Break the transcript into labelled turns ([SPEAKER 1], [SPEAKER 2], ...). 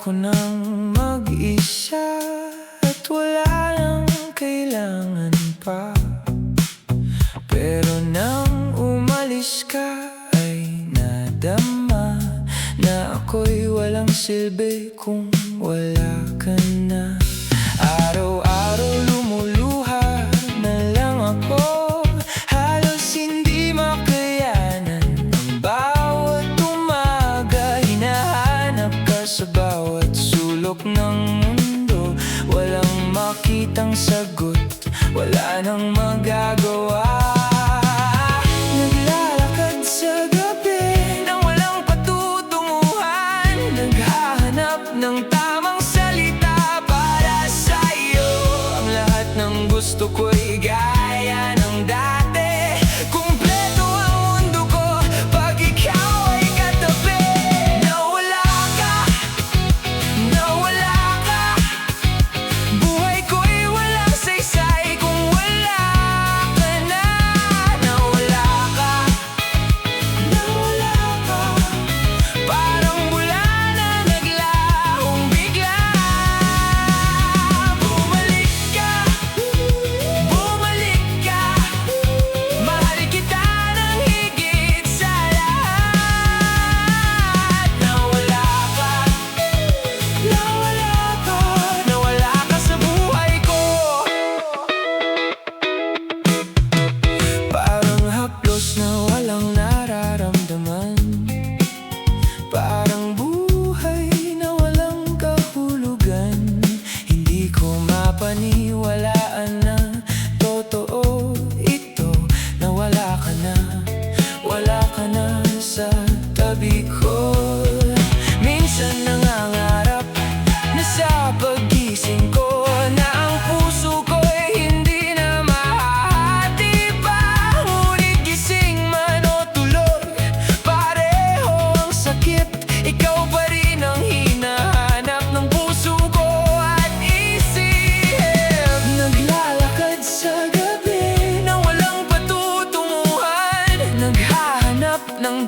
[SPEAKER 1] ako ng mag-isa at wala nang kailangan pa. Pero nang umalis ka ay nadama na ako'y walang silbi kung wala ka na. Araw-araw lumuluha na lang ako, halos hindi makayanan. Ang bawat umaga hinahanap ka sa bawat sulok ng mundo. Walang makitang sagot, wala nang magagawa. Naglalakad sa gabi nang walang patutunguhan, naghahanap ng tamang salita para sa'yo. Ang lahat ng gusto ko'y gaya ng dati, kumpleto ang mundo ko pag ikaw ay katabi. Nawala ka, nawala ka, buhay ko'y walang saysay kung wala ka na. Nawala ka, nawala ka, parang bula na naglahong bigla. Bumalik ka, bumalik ka, mahal kita ng higit sa lahat. Nawala ka, nawala ka, nawala ka sa buhay ko. Parang haplos na walang nararamdaman, parang buhay na walang kahulugan. Hindi ko mapaniwalaan na totoo ito, na wala ka na sa tabi ko. Minsan nangangarap na sa pagising ko na ang puso ko'y hindi na mahahati pa. Ngunit gising man o tulog, pareho ang sakit. Ikaw pa rin ang hinahanap ng puso ko at isip. Naglalakad sa gabi nang walang patutunguhan, naghahanap ng